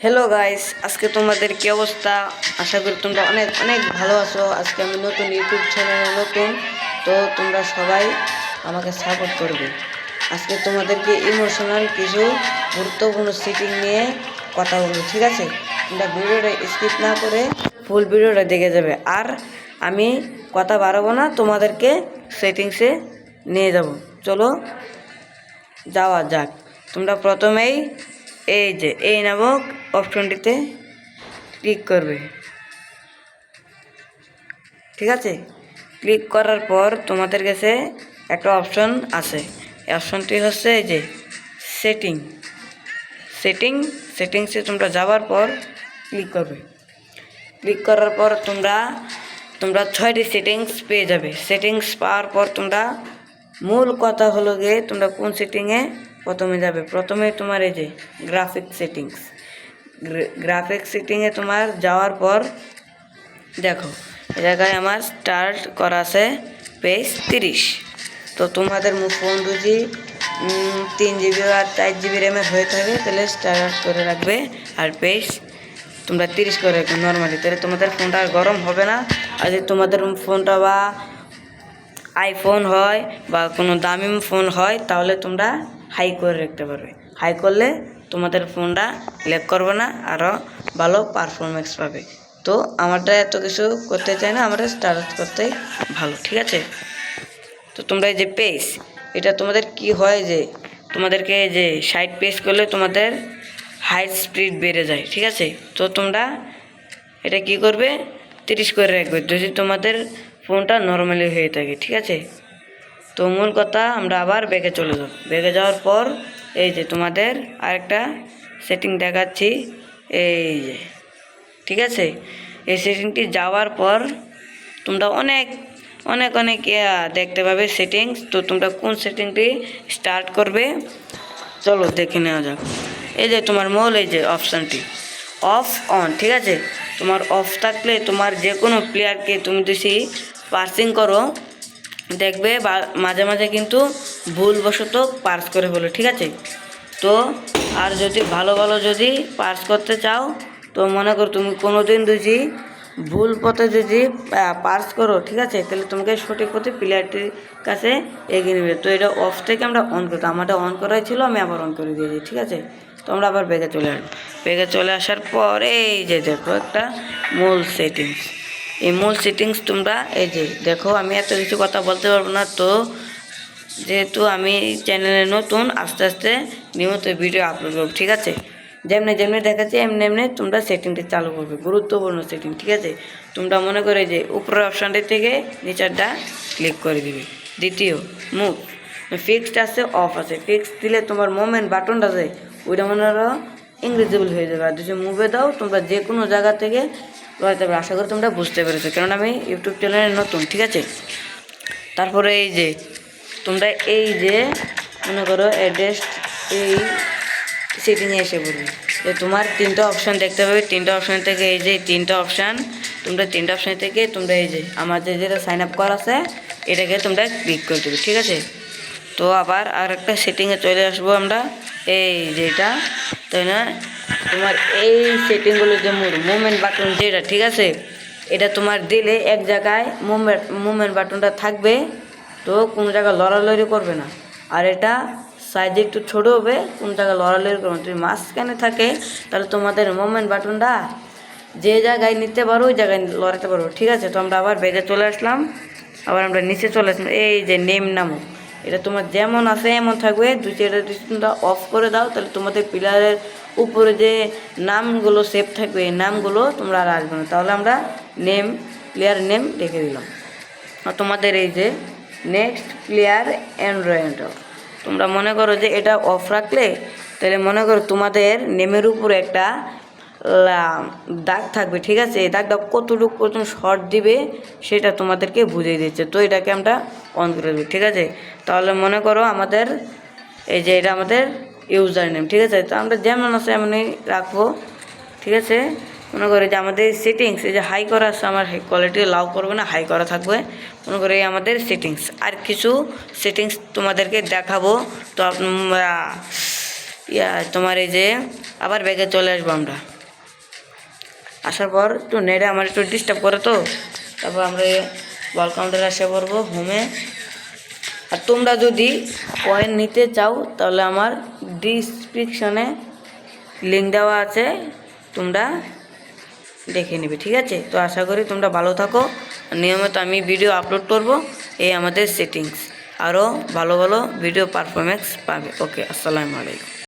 Hello guys, আজকে তোমাদের কি অবস্থা? আশা করি তোমরা অনেক অনেক ভালো আছো। আজকে আমি নতুন ইউটিউব চ্যানেলে নতুন, তো তোমরা সবাই আমাকে সাপোর্ট করবে। আজকে তোমাদেরকে ইমোশনাল কিছু গুরুত্বপূর্ণ সেটিং নিয়ে কথা বলবো, ঠিক আছে? তোমরা ভিডিওটা স্কিপ না করে ফুল ভিডিওটা দেখে যাবে। আর আমি কথা বাড়াবো না, তোমাদেরকে সেটিংসে নিয়ে যাব। চলো যাওয়া যাক। তোমরা প্রথমেই এই নামক অপশনটিতে ক্লিক করবে, ঠিক আছে? ক্লিক করার পর তোমাদের কাছে একটা অপশন আছে। এই অপশনটি হচ্ছে এই যে সেটিংসে তোমরা যাওয়ার পর ক্লিক করবে। ক্লিক করার পর তোমরা 6টি সেটিংস পেয়ে যাবে। সেটিংস পাওয়ার পর তোমরা মূল কথা হলো গিয়ে তোমরা কোন সেটিংয়ে প্রথমে যাবে। প্রথমে তোমার এই যে গ্রাফিক্স সেটিংয়ে তোমার যাওয়ার পর দেখো এই জায়গায় আমার স্টার্ট করা আছে পেজ 30। তো তোমাদের ফোন যদি 3 GB আর 4 GB র্যামের হয়ে থাকে তাহলে স্টার্ট করে রাখবে, আর পেজ তোমরা 30 করে রাখবে নর্মালি। তাহলে তোমাদের ফোনটা আর গরম হবে না। আর যদি তোমাদের ফোনটা বা আইফোন হয় বা কোনো দামি ফোন হয় তাহলে তোমরা হাই করে রাখতে পারবে। হাই করলে তোমাদের ফোনটা ল্যাগ করবে না, আরও ভালো পারফরমেন্স পাবে। তো আমারটা এত কিছু করতে চাই না, আমরা স্টার্ট করতেই ভালো, ঠিক আছে? তো তোমরা এই যে পেজ, এটা তোমাদের কি হয় যে তোমাদেরকে যে 60 পেজ করলে তোমাদের হাই স্পিড বেড়ে যায়, ঠিক আছে? তো তোমরা এটা কি করবে, 30 করে রাখবে যদি তোমাদের ফোনটা নর্মালি হয়ে থাকে, ঠিক আছে? তো মূল কথা, আমরা আবার ব্যাগে চলে যাব। ব্যাগে যাওয়ার পর এই যে তোমাদের আরেকটা সেটিং দেখাচ্ছি, এই যে, ঠিক আছে? এই সেটিংটি যাওয়ার পর তোমরা অনেক অনেক অনেক দেখতে পাবে সেটিংস। তো তোমরা কোন সেটিংটি স্টার্ট করবে চলো দেখে নেওয়া যাক। এই যে তোমার মূল এই যে অপশানটি অফ অন, ঠিক আছে? তোমার অফ থাকলে তোমার যে কোনো প্লেয়ারকে তুমি যদি পার্সিং করো দেখবে মাঝে মাঝে কিন্তু ভুলবশত পার্স করে বলে, ঠিক আছে? তো আর যদি ভালো ভালো যদি পার্স করতে চাও তো মনে করো তুমি কোনো দিন যদি ভুল পথে যদি পার্স করো, ঠিক আছে, তাহলে তোমাকে সঠিক পথে প্লেয়ারটির কাছে এগিয়ে নেবে। তো এটা অফ থেকে আমরা অন করতাম, আমারটা অন করাই ছিল, আমি আবার অন করে দিয়েছি, ঠিক আছে? তো আমরা আবার ব্যাগে চলে আসবো। ব্যাগে চলে আসার পর এই যে দেখো একটা মূল সেটিংস। এই মূল সেটিংস তোমরা এই যে দেখো, আমি এত কিছু কথা বলতে পারবো না, তো যেহেতু আমি চ্যানেলে নতুন, আস্তে আস্তে নিয়মিত ভিডিও আপলোড করবো, ঠিক আছে? যেমনি যেমনি দেখাচ্ছি এমনি এমনি তোমরা সেটিংটি চালু করবে, গুরুত্বপূর্ণ সেটিং, ঠিক আছে? তোমরা মনে করে যে উপরের অপশানটি থেকে নিচেরটা ক্লিক করে দিবে। দ্বিতীয় মুভ ফিক্সড আছে, অফ আছে। ফিক্স দিলে তোমার মোমেন্ট বাটনটা আছে ওইটা মনে হলো ইনভিজিবল হয়ে যাবে। আর যদি মুভে দাও তোমরা যে কোনো জায়গা থেকে লড়াইতে পারবে। আশা করি তোমরা বুঝতে পেরেছো, কেননা আমি ইউটিউব চ্যানেলে নতুন, ঠিক আছে? তারপরে এই যে তোমরা এই যে মনে করো অ্যাড্রেস, এই সেটিংয়ে এসে পড়বে। তো তোমার 3টা অপশান দেখতে পাবে। 3টা অপশান থেকে এই যে 3টা অপশান, তোমরা 3টা অপশান থেকে তোমরা এই যে আমার যেটা সাইন আপ করা আছে এটাকে তোমরা ক্লিক করে দেবে, ঠিক আছে? তো আবার আর একটা সেটিংয়ে চলে আসবো আমরা, এই যেটা, তাই না? তোমার এই সেটিংগুলো যে মুভমেন্ট বাটন যেটা, ঠিক আছে, এটা তোমার দিলে এক জায়গায় মুভমেন্ট বাটনটা থাকবে, তো কোনো জায়গায় লড়ালড়ি করবে না। আর এটা সাইজে একটু ছোটো হবে, কোনো জায়গায় লড়ালড়ি করবে না। যদি মাঝখানে থাকে তাহলে তোমাদের মুভমেন্ট বাটনটা যে জায়গায় নিতে পারো ওই জায়গায় লড়াতে পারবো, ঠিক আছে? তো আমরা আবার ব্যাগে চলে আসলাম, আবার আমরা নিচে চলে আসলাম। এই যে নেম নামক, এটা তোমার যেমন আছে এমন থাকবে। এটা যদি তোমরা অফ করে দাও তাহলে তোমাদের প্লেয়ারের উপরে যে নামগুলো সেভ থাকবে এই নামগুলো তোমরা আর আসবে না। তাহলে আমরা প্লেয়ার নেম রেখে দিলাম। আর তোমাদের এই যে নেক্সট প্লেয়ার অ্যান্ড্রয়েড, তোমরা মনে করো যে এটা অফ রাখলে তাহলে মনে করো তোমাদের নেমের উপরে একটা দাগ থাকবে, ঠিক আছে? এই দাগটা কতটুকু পর্যন্ত শর্ট দিবে সেটা তোমাদেরকে বুঝিয়ে দিচ্ছে। তো এটাকে আমরা অন করে দেবো, ঠিক আছে? তাহলে মনে করো আমাদের এই যে এটা আমাদের ইউজার নেম, ঠিক আছে? তো আমরা যেমন আছে এমনই রাখবো, ঠিক আছে? মনে করি যে আমাদের সেটিংস এই যে হাই করা আছে, আমার কোয়ালিটি লাউ করবে না, হাই করা থাকবে। মনে করি আমাদের সেটিংস আর কিছু সেটিংস তোমাদেরকে দেখাবো। তো তোমার এই যে আবার ব্যাগে চলে আসবো আমরা। আসার পর একটু নেটে আমার একটু ডিস্টার্ব করে, তো তারপর আমরা বল কাউন্টারে এসে পড়বো হোমে। আর তোমরা যদি কয়েন নিতে চাও তাহলে আমার ডিসক্রিপশনে লিঙ্ক দেওয়া আছে, তোমরা দেখে নেবে, ঠিক আছে? তো আশা করি তোমরা ভালো থাকো। নিয়মিত আমি ভিডিও আপলোড করব, এই আমাদের সেটিংস, আরও ভালো ভালো ভিডিও পারফরমেন্স পাবে। ওকে, আসসালামু আলাইকুম।